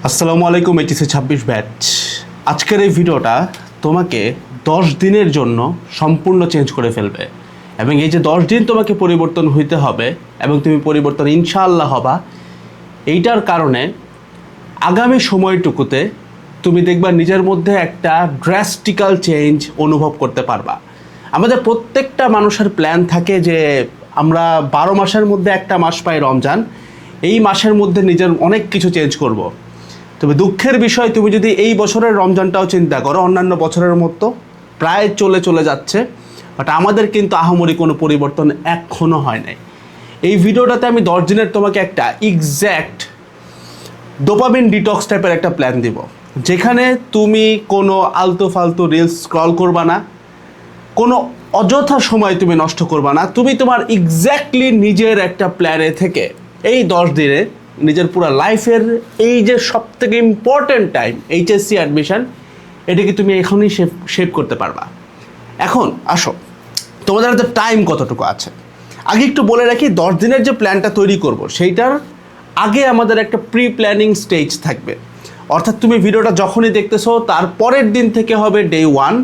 আসসালামু আলাইকুম, HSC 26 batch. আজকের এই ভিডিওটা তোমাকে 10 দিনের জন্য সম্পূর্ণ চেঞ্জ করে ফেলবে এবং এই যে 10 দিন তোমাকে পরিবর্তন হইতে হবে এবং তুমি পরিবর্তন ইনশাআল্লাহ হবা, এইটার কারণে আগামী সময়টুকুতে তুমি দেখবা নিজের মধ্যে একটা ড্রাস্টিক্যাল চেঞ্জ অনুভব করতে পারবা। আমাদের প্রত্যেকটা মানুষের প্ল্যান থাকে যে আমরা 12 মাসের মধ্যে একটা মাস পাই রমজান, এই মাসের মধ্যে নিজের অনেক কিছু চেঞ্জ করব। তবে দুঃখের বিষয়, তুমি যদি এই বছরের রমজানটাও চিন্তা করো, অন্যান্য বছরের মতো প্রায় চলে যাচ্ছে, বাট আমাদের কিন্তু আহামরি কোনো পরিবর্তন এখনও হয় নাই। এই ভিডিওটাতে আমি 10 দিনের তোমাকে একটা এক্স্যাক্ট ডোপামিন ডিটক্স টাইপের একটা প্ল্যান দিব, যেখানে তুমি কোনো আলতু ফালতু রিলস স্ক্রল করবা না, কোনো অযথা সময় তুমি নষ্ট করবা না। তুমি তোমার এক্স্যাক্টলি নিজের একটা প্ল্যানে থেকে এই 10 দিনে নিজের পুরো লাইফের এই যে সবথেকে ইম্পর্ট্যান্ট টাইম এইচএসসি অ্যাডমিশন, এটাকে তুমি এখনই শেপ করতে পারবা। এখন আসো, তোমাদের হাতে টাইম কতটুকু আছে আগে একটু বলে রাখি। 10 দিনের যে প্ল্যানটা তৈরি করব, সেইটার আগে আমাদের একটা প্রি প্ল্যানিং স্টেজ থাকবে। অর্থাৎ তুমি ভিডিওটা যখনই দেখতেছো তার পরের দিন থেকে হবে ডে 1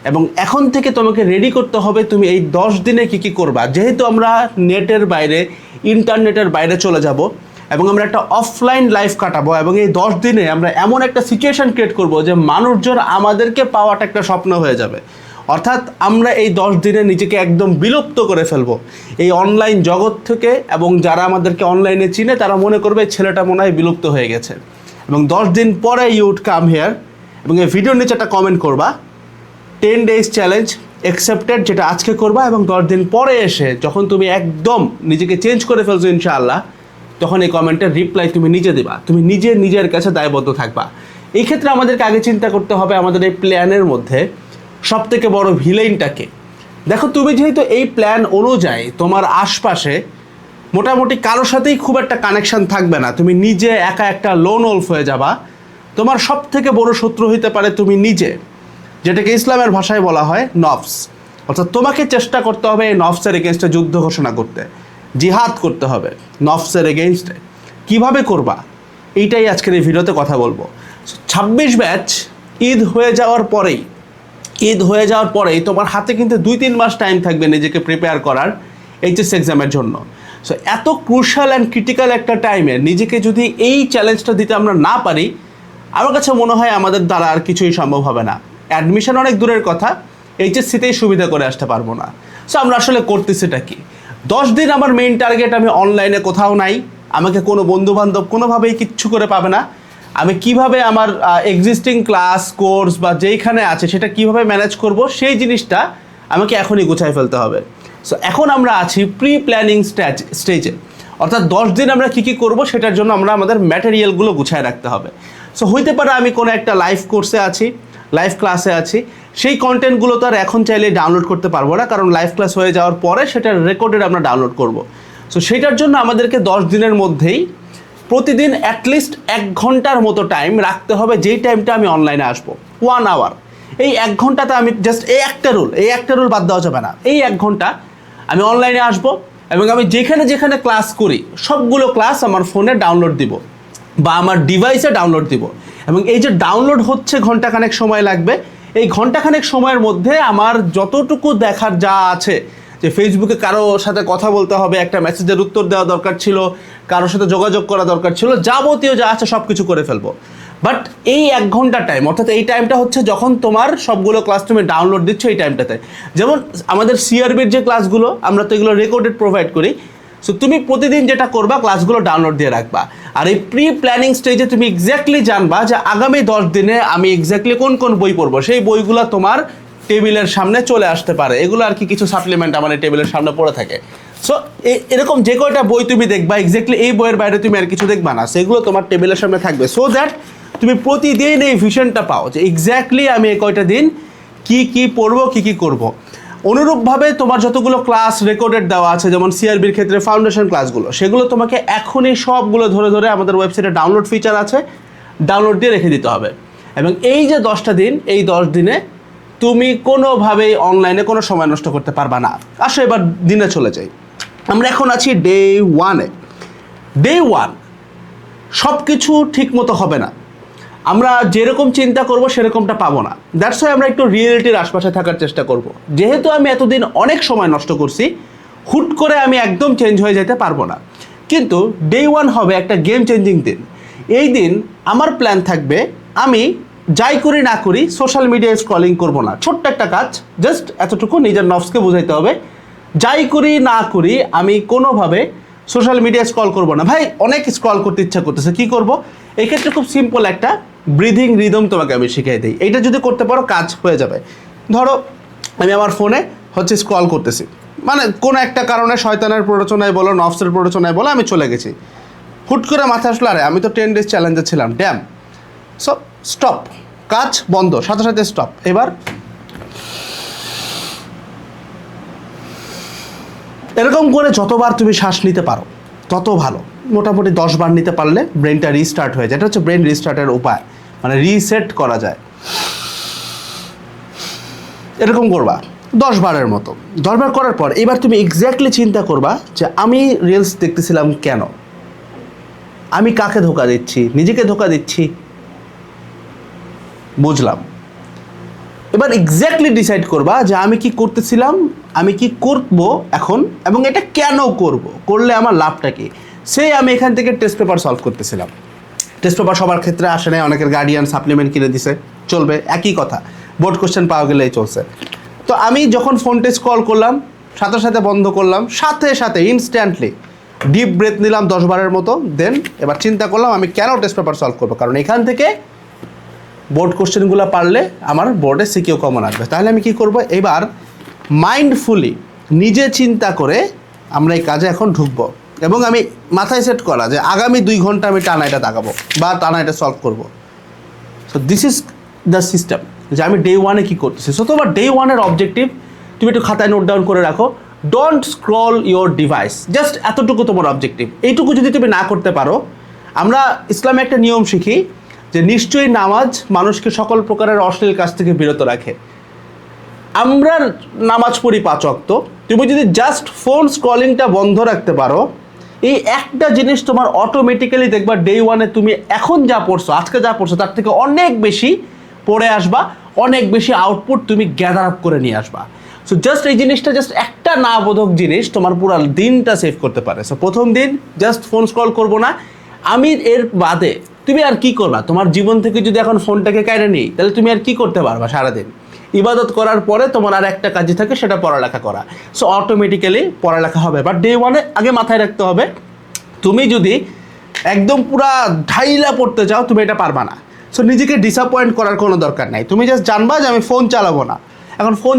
এবং এখন থেকে তোমাকে রেডি করতে হবে তুমি এই 10 দিনে কী কী করবা। যেহেতু আমরা নেটের বাইরে, ইন্টারনেটের বাইরে চলে যাব এবং আমরা একটা অফলাইন লাইফ কাটাবো এবং এই 10 দিনে আমরা এমন একটা সিচুয়েশন ক্রিয়েট করব যে মানুষজন আমাদেরকে পাওয়াটা একটা স্বপ্ন হয়ে যাবে। অর্থাৎ আমরা এই 10 দিনে নিজেকে একদম বিলুপ্ত করে ফেলবো এই অনলাইন জগৎ থেকে, এবং যারা আমাদেরকে অনলাইনে চিনে তারা মনে করবে ছেলেটা মনে হয় বিলুপ্ত হয়ে গেছে। এবং 10 দিন পরে ইউ উড কাম হেয়ার এবং এই ভিডিওর নিচে একটা কমেন্ট করবা 10 days চ্যালেঞ্জ অ্যাকসেপ্টেড, যেটা আজকে করবা। এবং 10 দিন পরে এসে যখন তুমি একদম নিজেকে চেঞ্জ করে ফেলছো ইনশাআল্লাহ, তখন এই কমেন্টের রিপ্লাই তুমি নিজে দিবা, তুমি নিজের কাছে দায়বদ্ধ থাকবা। এই ক্ষেত্রে আমাদেরকে আগে চিন্তা করতে হবে আমাদের এই প্ল্যানের মধ্যে সবথেকে বড় ভিলেইনটাকে। দেখো, তুমি যেহেতু এই প্ল্যান অনুযায়ী তোমার আশপাশে মোটামুটি কারোর সাথেই খুব একটা কানেকশান থাকবে না, তুমি নিজে একা একটা লোন ওলফ হয়ে যাবা। তোমার সবথেকে বড় শত্রু হইতে পারে তুমি নিজে, যেটাকে ইসলামের ভাষায় বলা হয় নফস। অর্থাৎ তোমাকে চেষ্টা করতে হবে এই নফসের এগেনস্টে যুদ্ধ ঘোষণা করতে, জিহাদ করতে হবে নফসের এগেনস্টে। কীভাবে করবা, এইটাই আজকের এই ভিডিওতে কথা বলবো। 26 ব্যাচ ঈদ হয়ে যাওয়ার পরেই তোমার হাতে কিন্তু 2-3 মাস টাইম থাকবে নিজেকে প্রিপেয়ার করার এইচএস এক্সামের জন্য। সো এত ক্রুশাল অ্যান্ড ক্রিটিক্যাল একটা টাইমে নিজেকে যদি এই চ্যালেঞ্জটা দিতে আমরা না পারি, আমার কাছে মনে হয় আমাদের দ্বারা আর কিছুই সম্ভব হবে না। অ্যাডমিশন অনেক দূরের কথা, এইচএসসিতেই সুবিধা করে আসতে পারবো না। সো আমরা আসলে করতেছিটা কি? 10 দিন আমার মেইন টার্গেট, আমি অনলাইনে কোথাও নাই, আমাকে কোনো বন্ধুবান্ধব কোনোভাবেই কিচ্ছু করে পাবে না। আমি কিভাবে আমার এক্সিস্টিং ক্লাস কোর্স বা যেইখানে আছে সেটা কিভাবে ম্যানেজ করব, সেই জিনিসটা আমাকে এখনই গুছাই ফেলতে হবে। সো এখন আমরা আছি প্রি প্ল্যানিং স্টেজে, অর্থাৎ 10 দিন আমরা কী কী করবো সেটার জন্য আমরা আমাদের ম্যাটেরিয়ালগুলো গুছায় রাখতে হবে। সো হইতে পারে আমি কোনো একটা লাইভ কোর্সে আছি, লাইভ ক্লাসে আছি, সেই কন্টেন্টগুলো তো আর এখন চাইলে ডাউনলোড করতে পারবো না, কারণ লাইভ ক্লাস হয়ে যাওয়ার পরে সেটার রেকর্ডেড আমরা ডাউনলোড করব। সো সেটার জন্য আমাদেরকে 10 দিনের মধ্যেই প্রতিদিন অ্যাটলিস্ট 1 ঘন্টার মতো টাইম রাখতে হবে, যেই টাইমটা আমি অনলাইনে আসবো 1 আওয়ার। এই 1 ঘন্টাতে আমি জাস্ট এই একটা রুল বাদ দেওয়া যাবে না। এই 1 ঘন্টা আমি অনলাইনে আসবো এবং আমি যেখানে ক্লাস করি সবগুলো ক্লাস আমার ফোনে ডাউনলোড দিব বা আমার ডিভাইসে ডাউনলোড দিব। এবং এই যে ডাউনলোড হচ্ছে ঘন্টাখানেক সময় লাগবে, এই ঘন্টাখানেক সময়ের মধ্যে আমার যতটুকু দেখার যা আছে, যে ফেসবুকে কারো সাথে কথা বলতে হবে, একটা মেসেজের উত্তর দেওয়া দরকার ছিল, কারোর সাথে যোগাযোগ করা দরকার ছিল, যাবতীয় যা আছে সব কিছু করে ফেলবো। বাট এই 1 ঘন্টা টাইম, অর্থাৎ এই টাইমটা হচ্ছে যখন তোমার সবগুলো ক্লাস তুমি ডাউনলোড দিচ্ছ, এই টাইমটাতে। যেমন আমাদের সিআরবির যে ক্লাসগুলো, আমরা তো এগুলো রেকর্ডেড প্রোভাইড করি। সো তুমি প্রতিদিন যেটা করবা, ক্লাসগুলো ডাউনলোড দিয়ে রাখবা। আর এই প্রি প্ল্যানিং স্টেজে তুমি এক্স্যাক্টলি জানবা যে আগামী 10 দিনে আমি এক্স্যাক্টলি কোন বই পড়বো। সেই বইগুলো তোমার টেবিলের সামনে চলে আসতে পারে, এগুলো আর কি কিছু সাপ্লিমেন্ট আমার এই টেবিলের সামনে পড়ে থাকে। সো এরকম যে কয়টা বই তুমি দেখবা, এক্স্যাক্টলি এই বইয়ের বাইরে তুমি আর কিছু দেখবা না, সেগুলো তোমার টেবিলের সামনে থাকবে। সো দ্যাট তুমি প্রতিদিন এই ভিশনটা পাও যে এক্স্যাক্টলি আমি এই কয়টা দিন কী পড়বো, কী করবো। অনুরূপভাবে তোমার যতগুলো ক্লাস রেকর্ডেড দেওয়া আছে, যেমন সিআরবির ক্ষেত্রে ফাউন্ডেশন ক্লাসগুলো, সেগুলো তোমাকে এখনই সবগুলো ধরে আমাদের ওয়েবসাইটে ডাউনলোড ফিচার আছে, ডাউনলোড দিয়ে রেখে দিতে হবে। এবং এই যে 10টা দিন, এই 10 দিনে তুমি কোনোভাবেই অনলাইনে কোনো সময় নষ্ট করতে পারবা না। আসো এবার দিনে চলে যাই। আমরা এখন আছি ডে 1-এ। ডে 1 সব কিছু ঠিক মতো হবে না, আমরা যেরকম চিন্তা করব সেরকমটা পাবো না। দ্যাটস ওয়াই আমরা একটু রিয়েলিটির আশপাশে থাকার চেষ্টা করব। যেহেতু আমি এতদিন অনেক সময় নষ্ট করছি, হুট করে আমি একদম চেঞ্জ হয়ে যেতে পারবো না। কিন্তু ডে 1 হবে একটা গেম চেঞ্জিং দিন। এই দিন আমার প্ল্যান থাকবে, আমি যাই করি না করি সোশ্যাল মিডিয়ায় স্ক্রলিং করব না। ছোট্ট একটা কাজ, জাস্ট এতটুকু নিজের নফসকে বোঝাইতে হবে, যাই করি না করি আমি কোনোভাবে সোশ্যাল মিডিয়ায় স্ক্রল করব না। ভাই অনেক স্ক্রল করতে ইচ্ছা করতেছে, কি করব? এক্ষেত্রে খুব সিম্পল একটা ব্রিদিং রিদম তোমাকে আমি শিখিয়ে দিই। এইটা যদি করতে পারো কাজ হয়ে যাবে। ধরো আমি আমার ফোনে হচ্ছে স্ক্রল করতেছি, মানে কোনো একটা কারণে শয়তানের প্ররোচনায় বলো, নফসের প্ররোচনায় বলো, আমি চলে গেছি। হুট করে মাথা আসলো, আরে আমি তো 10 days চ্যালেঞ্জে ছিলাম, ড্যাম। সো স্টপ, কাজ বন্ধ, সাথে সাথে স্টপ। এবার এরকম করে যতবার তুমি শ্বাস নিতে পারো তত ভালো। মোটামুটি 10 বার নিতে পারলে ব্রেনটা রিস্টার্ট হয়ে যায়। এটা হচ্ছে ব্রেন রিস্টার্টের উপায়, মানে রিসেট করা যায়। এরকম করবা 10 বারের মতো। 10 বার করার পর এবার তুমি এক্স্যাক্টলি চিন্তা করবা যে আমি রিলস দেখতেছিলাম কেন, আমি কাকে ধোকা দিচ্ছি, নিজেকে ধোকা দিচ্ছি, বুঝলাম। এবার এক্স্যাক্টলি ডিসাইড করবা যে আমি কি করতেছিলাম, আমি কি করব এখন, এবং এটা কেন করব, করলে আমার লাভটা কি। সেই আমি এখান থেকে টেস্ট পেপার সলভ করতেছিলাম। টেস্ট পেপার সবার ক্ষেত্রে আসে না, অনেকের গার্ডিয়ান সাপ্লিমেন্ট কিনে দিছে, চলবে, একই কথা, বোর্ড কোশ্চেন পাওয়া গেলেই চলছে। তো আমি যখন ফোনটা স্ক্রল করলাম, সাথে সাথে বন্ধ করলাম, সাথে সাথে ইনস্ট্যান্টলি ডিপ ব্রেথ নিলাম 10 বারের মতো। দেন এবার চিন্তা করলাম আমি কেন টেস্ট পেপার সলভ করবো, কারণ এখান থেকে বোর্ড কোশ্চেনগুলো পারলে আমার বোর্ডে সিকিউ কমন আসবে। তাহলে আমি কি করব, এবার মাইন্ডফুলি নিজে চিন্তা করে আমরা এই কাজে এখন ঢুকবো, এবং আমি মাথায় সেট করা যে আগামী 2 ঘন্টা আমি টানা এটা দাগাবো বা টানা এটা সলভ করবো। So this is the system, যে আমি ডে 1-এ কী করতেছি। সো তোমার ডে 1-এর অবজেক্টিভ তুমি একটু খাতায় নোট ডাউন করে রাখো, don't scroll your device, just এতটুকু তোমার অবজেক্টিভ। এইটুকু যদি তুমি না করতে পারো, আমরা ইসলামে একটা নিয়ম শিখি যে নিশ্চয়ই নামাজ মানুষকে সকল প্রকারের অশ্লীল কাজ থেকে বিরত রাখে। আমরা নামাজ পড়ি 5 ওয়াক্ত, তুমি যদি জাস্ট ফোন স্ক্রলিংটা বন্ধ রাখতে পারো, এই একটা জিনিস তোমার অটোমেটিক্যালি দেখবা ডে 1-এ তুমি এখন যা পড়ছো, আজকে যা পড়ছো তার থেকে অনেক বেশি পড়ে আসবা, অনেক বেশি আউটপুট তুমি গ্যাদার আপ করে নিয়ে আসবা। সো জাস্ট এই জিনিসটা, জাস্ট একটা না বোধক জিনিস তোমার পুরো দিনটা সেভ করতে পারে। সো প্রথম দিন জাস্ট ফোন স্ক্রল করবো না। আমি এর বাদে তুমি আর কি করবা, তোমার জীবন থেকে যদি এখন ফোনটাকে কেড়ে নিই, তাহলে তুমি আর কি করতে পারবা সারাদিন? ইবাদত করার পরে তোমার আর একটা কাজই থাকে, সেটা পড়ালেখা করা। সো অটোমেটিক্যালি পড়ালেখা হবে। বাট ডে 1-এ আগে মাথায় রাখতে হবে, তুমি যদি একদম পুরা ঢাইলা পড়তে চাও, তুমি এটা পারবা না। সো নিজেকে ডিসঅ্যাপয়েন্ট করার কোনো দরকার নাই। তুমি জাস্ট জানবা যে আমি ফোন চালাবো না। এখন ফোন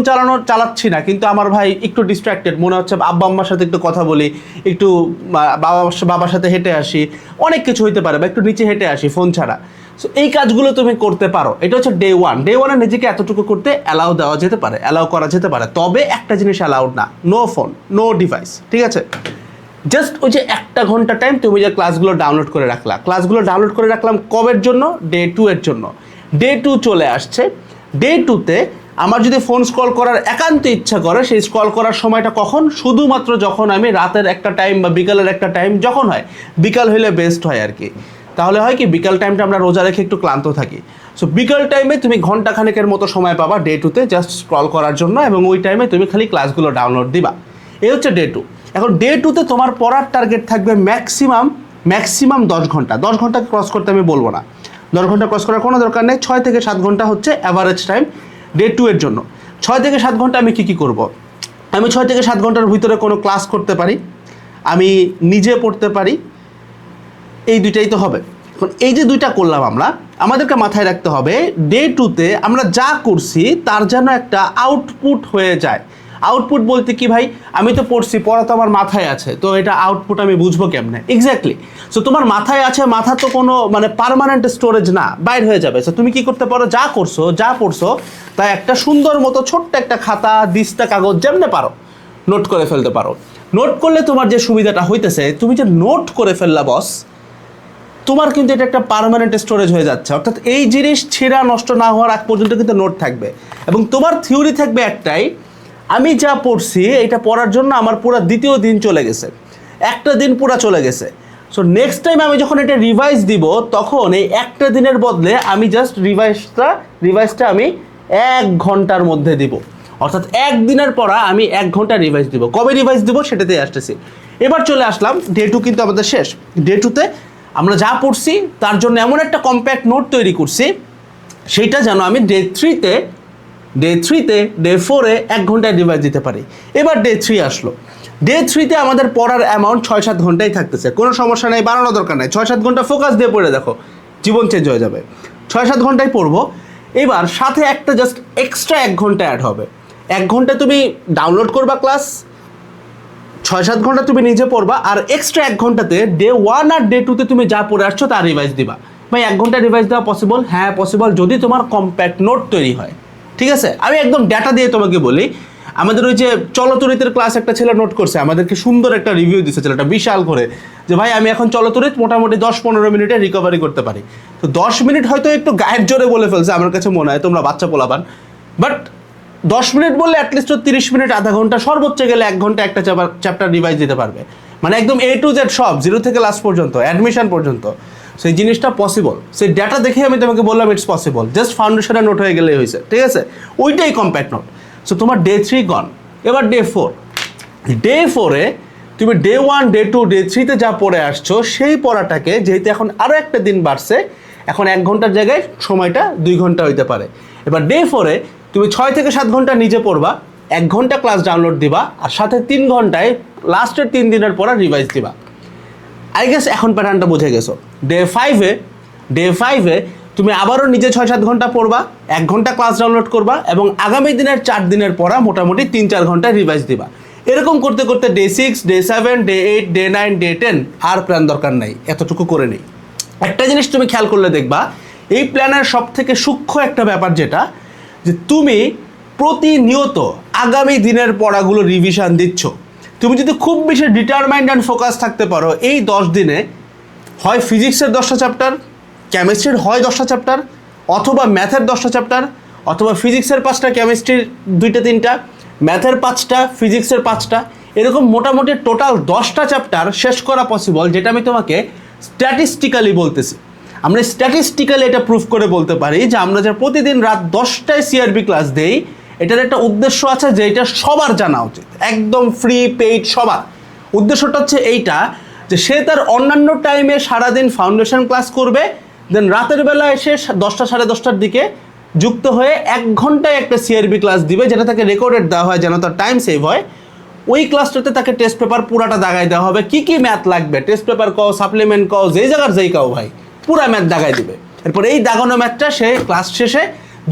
চালাচ্ছি না, কিন্তু আমার ভাই একটু ডিস্ট্র্যাক্টেড মনে হচ্ছে, আব্বা আম্মার সাথে একটু কথা বলি, একটু বাবার সাথে হেঁটে আসি, অনেক কিছু হইতে পারে, বা একটু নিচে হেঁটে আসি ফোন ছাড়া। সো এই কাজগুলো তুমি করতে পারো। এটা হচ্ছে ডে 1। ডে 1-এ নিজেকে এতটুকু করতে অ্যালাউ দেওয়া যেতে পারে, অ্যালাউ করা যেতে পারে। তবে একটা জিনিস অ্যালাউড না, নো ফোন, নো ডিভাইস, ঠিক আছে? জাস্ট ওই যে 1 ঘন্টা টাইম তুমি যে ক্লাসগুলো ডাউনলোড করে রাখলা, ক্লাসগুলো ডাউনলোড করে রাখলাম কবের জন্য? ডে 2-এর জন্য। ডে 2 চলে আসছে। ডে 2-তে আমার যদি ফোন স্ক্রল করার একান্ত ইচ্ছা করে, সেই স্ক্রল করার সময়টা কখন? শুধুমাত্র যখন আমি রাতের একটা টাইম বা বিকালের একটা টাইম, যখন হয়, বিকাল হলে বেস্ট হয় আর কি। তাহলে হয় কি, বিকাল টাইমটা আমরা রোজা রেখে একটু ক্লান্ত থাকি। সো বিকাল টাইমে তুমি ঘন্টাখানেকের মতো সময় পাবা ডে 2-তে জাস্ট স্ক্রল করার জন্য, এবং ওই টাইমে তুমি খালি ক্লাসগুলো ডাউনলোড দিবা। এই হচ্ছে ডে 2। এখন ডে 2-তে তোমার পড়ার টার্গেট থাকবে ম্যাক্সিমাম 10 ঘন্টা। 10 ঘন্টা ক্রস করতে আমি বলবো না, 10 ঘন্টা ক্রস করার কোনো দরকার নেই। 6 থেকে 7 ঘন্টা হচ্ছে অ্যাভারেজ টাইম ডে 2-এর জন্য। 6 থেকে 7 ঘন্টা আমি কী করব? আমি 6 থেকে 7 ঘন্টার ভিতরে কোনো ক্লাস করতে পারি, আমি নিজে পড়তে পারি, এই দুইটাই তো হবে। এখন এই যে দুইটা করলাম আমরা, আমাদেরকে মাথায় রাখতে হবে ডে 2-তে আমরা যা করছি তার যেন একটা আউটপুট হয়ে যায়। আউটপুট বলতে কি ভাই, আমি তো পড়ছি, পড়া তো আমার মাথায় আছে, তো এটা আউটপুট আমি বুঝবো কেমনে? এক্স্যাক্টলি। সো তোমার মাথায় আছে, মাথা তো কোনো মানে পার্মানেন্ট স্টোরেজ না, বাইর হয়ে যাবে। সো তুমি কি করতে পারো, যা করছো, যা পড়ছো, তাই একটা সুন্দর মতো ছোট্ট একটা খাতা, দিস্তা কাগজ, যেমনে পারো নোট করে ফেলতে পারো। নোট করলে তোমার যে সুবিধাটা হইতেছে, তুমি যে নোট করে ফেললা বস, তোমার কিন্তু এটা একটা পার্মানেন্ট স্টোরেজ হয়ে যাচ্ছে। অর্থাৎ এই জিনিস ছেঁড়া নষ্ট না হওয়ার আগ পর্যন্ত কিন্তু নোট থাকবে, এবং তোমার থিওরি থাকবে একটাই, আমি যা পড়ছি এটা পড়ার জন্য আমার পুরো দ্বিতীয় দিন চলে গেছে, একটা দিন পুরো চলে গেছে। সো নেক্সট টাইম আমি যখন এটা রিভাইজ দিব তখন এই একটা দিনের বদলে আমি জাস্ট রিভাইজটা আমি 1 ঘন্টার মধ্যে দিব, অর্থাৎ একদিনের পড়া আমি 1 ঘন্টা রিভাইজ দিব। কবে রিভাইজ দিব সেটাতেই আসতেছি। এবার চলে আসলাম ডে 2, কিন্তু আমাদের শেষ। ডে 2তে আমরা যা পড়ছি তার জন্য এমন একটা কম্প্যাক্ট নোট তৈরি করছি, সেইটা যেন আমি ডে 3তে ডে 4-এ 1 ঘন্টায় রিভাইজ দিতে পারি। এবার ডে 3 আসলো। ডে 3তে আমাদের পড়ার অ্যামাউন্ট 6-7 ঘন্টাই থাকতেছে, কোনো সমস্যা নেই, বাড়ানো দরকার নেই। 6-7 ঘন্টা ফোকাস দিয়ে পড়ে দেখো, জীবন চেঞ্জ হয়ে যাবে। 6-7 ঘন্টায় পড়বো। এবার সাথে একটা জাস্ট এক্সট্রা 1 ঘন্টা অ্যাড হবে। 1 ঘন্টা তুমি ডাউনলোড করবা ক্লাস, 6-7 ঘন্টা তুমি নিজে পড়বা, আর এক্সট্রা 1 ঘন্টাতে ডে 1 আর ডে 2তে তুমি যা পড়ে আসছো তার রিভাইজ দিবা। ভাই 1 ঘন্টা রিভাইজ দেওয়া পসিবল? হ্যাঁ পসিবল, যদি তোমার কম্প্যাক্ট নোট তৈরি হয়। ঠিক আছে, আমি একদম ডাটা দিয়ে তোমাকে বলি। আমাদের ওই যে চলতরিতের ক্লাস একটা ছেলে নোট করছে, আমাদেরকে সুন্দর একটা রিভিউ দিচ্ছে ছেলেটা বিশাল করে, যে ভাই আমি এখন চলতরিত মোটামুটি 10-15 মিনিটে রিকভারি করতে পারি। তো 10 মিনিট হয়তো একটু গায়ের জোরে বলে ফেলছে আমার কাছে মনে হয়, তোমরা বাচ্চা পোলাপান, বাট 10 মিনিট বললে অ্যাটলিস্ট 30 মিনিট, আধা ঘন্টা, সর্বোচ্চ গেলে 1 ঘন্টা একটা চ্যাপ্টার রিভাইজ দিতে পারবে। মানে একদম A to Z সব, 0 থেকে লাস্ট পর্যন্ত, অ্যাডমিশন পর্যন্ত। সেই জিনিসটা পসিবল, সেই ডাটা দেখে আমি তোমাকে বললাম ইটস পসিবল, জাস্ট ফাউন্ডেশনের নোট হয়ে গেলেই হয়েছে। ঠিক আছে, ওইটাই কম্প্যাক্ট নোট। সো তোমার ডে 3 গন। এবার ডে 4। ডে 4-এ তুমি ডে 1, ডে 2, ডে 3-তে যা পড়ে আসছো সেই পড়াটাকে, যেহেতু এখন আরও একটা দিন বাড়ছে, এখন 1 ঘন্টার জায়গায় সময়টা 2 ঘন্টা হইতে পারে। এবার ডে 4-এ তুমি 6 থেকে 7 ঘন্টা নিজে পড়বা, 1 ঘন্টা ক্লাস ডাউনলোড দিবা, আর সাথে 3 ঘন্টায় লাস্টের 3 দিনের পড়া রিভাইজ দিবা। আই গেস এখন প্যাটার্নটা বুঝে গেছো। ডে 5-এ তুমি আবারও নিজে 6-7 ঘন্টা পড়বা, 1 ঘন্টা ক্লাস ডাউনলোড করবা, এবং আগামী দিনের 4 দিনের পড়া মোটামুটি 3-4 ঘন্টায় রিভাইজ দিবা। এরকম করতে করতে day 6, day 7, day 8, day 9, day 10 আর প্ল্যান দরকার নাই, এতটুকু করে নেই। একটা জিনিস তুমি খেয়াল করলে দেখবা, এই প্ল্যানের সব থেকে সূক্ষ্ম একটা ব্যাপার যেটা, যে তুমি প্রতিনিয়ত আগামী দিনের পড়াগুলো রিভিশন দিচ্ছ। তুমি যদি খুব বেশি ডিটারমাইন্ড অ্যান্ড ফোকাস থাকতে পারো, এই 10 দিনে হয় ফিজিক্সের 10টা চ্যাপ্টার, কেমিস্ট্রির হয় 10টা চ্যাপ্টার, অথবা ম্যাথের 10টা চ্যাপ্টার, অথবা ফিজিক্সের 5টা, কেমিস্ট্রির 2-3টা, ম্যাথের 5টা, ফিজিক্সের 5টা, এরকম মোটামুটি টোটাল 10টা চ্যাপ্টার শেষ করা পসিবল, যেটা আমি তোমাকে স্ট্যাটিস্টিক্যালি বলতেছি। আমরা স্ট্যাটিস্টিক্যালি এটা প্রুফ করে বলতে পারি যে আমরা যে প্রতিদিন রাত 10টায় সিআরবি ক্লাস দেই, এটার একটা উদ্দেশ্য আছে যে এটা সবার জানা উচিত, একদম ফ্রি পেইড সবার। উদ্দেশ্যটা হচ্ছে এইটা, যে সে তার অন্যান্য টাইমে সারাদিন ফাউন্ডেশন ক্লাস করবে, দেন রাতের বেলা এসে 10টা, 10:30টার দিকে যুক্ত হয়ে 1 ঘন্টায় একটা সিআরবি ক্লাস দিবে, যেটা তাকে রেকর্ডেড দেওয়া হয় যেন তার টাইম সেভ হয়। ওই ক্লাসটাতে তাকে টেস্ট পেপার পুরাটা দাগায় দেওয়া হবে, কী কী ম্যাথ লাগবে, টেস্ট পেপার কও, সাপ্লিমেন্ট কও, যেই জায়গার যেই কাও ভাই, পুরা ম্যাথ দাগায় দিবে। এরপর এই দাগানো ম্যাথটা সে ক্লাস শেষে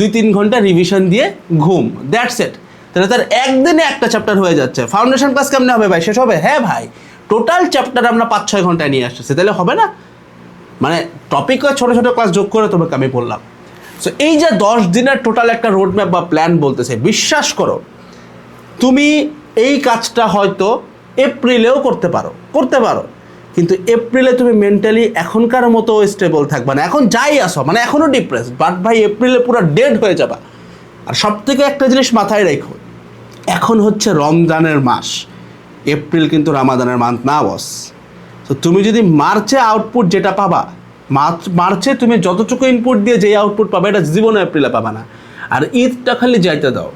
2-3 ঘন্টা রিভিশন দিয়ে ঘুম, দ্যাটস ইট। তাহলে তার একদিনে একটা চ্যাপ্টার হয়ে যাচ্ছে। ফাউন্ডেশন ক্লাস কেমনে হবে ভাই, শেষ হবে? হ্যাঁ ভাই, টোটাল চ্যাপ্টার আমরা 5-6 ঘন্টায় নিয়ে আসতেছি, তাহলে হবে না? মানে টপিক ছোটো ছোটো ক্লাস যোগ করে তোমাকে আমি বললাম। সো এই যে 10 দিনের টোটাল একটা রোড ম্যাপ বা প্ল্যান বলতেছে, বিশ্বাস করো তুমি এই কাজটা হয়তো এপ্রিলেও করতে পারো, কিন্তু এপ্রিলে তুমি মেন্টালি এখনকার মতো স্টেবল থাকবে না। এখন যাই আসো, মানে এখনও ডিপ্রেস, বাট ভাই এপ্রিলে পুরো ডেড হয়ে যাবা। আর সব থেকে একটা জিনিস মাথায় রেখো, এখন হচ্ছে রমজানের মাস, এপ্রিল কিন্তু রামাদানের মান্থ না বস। তো তুমি যদি মার্চে আউটপুট যেটা পাবা, মার্চে তুমি যতটুকু ইনপুট দিয়ে যেই আউটপুট পাবে, এটা জীবনে এপ্রিলে পাবা না। আর ঈদটা খালি যাইতে দাও।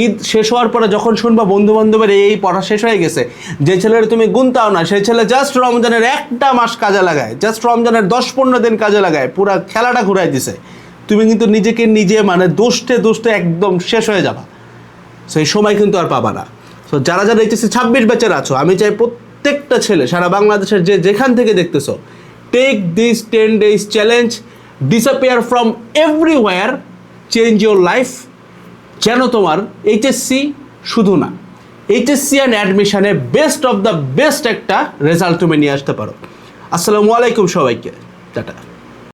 ঈদ শেষ হওয়ার পরে যখন শুনবা বন্ধু বান্ধবের এই পড়া শেষ হয়ে গেছে, যে ছেলের তুমি গুনতাও না, সেই ছেলে জাস্ট রমজানের 1টা মাস কাজে লাগায়, জাস্ট রমজানের 10-15 দিন কাজে লাগায়, পুরা খেলাটা ঘুরাই দিছে, তুমি কিন্তু নিজেকে নিজে মানে দোষতে একদম শেষ হয়ে যাবা। সেই সময় কিন্তু আর পাবা না। সো যারা এইচএসসি 26 ব্যাচের আছো, আমি চাই প্রত্যেকটা ছেলে সারা বাংলাদেশের যেখান থেকে দেখতেছো, take this 10 days challenge, disappear from everywhere, change your life, যেন তোমার এইচএসসি শুধু না, এইচএসসি অ্যান্ড অ্যাডমিশনে বেস্ট অফ দ্য বেস্ট একটা রেজাল্ট তুমি নিয়ে আসতে পারো। আসসালামু আলাইকুম সবাইকে, টাটা।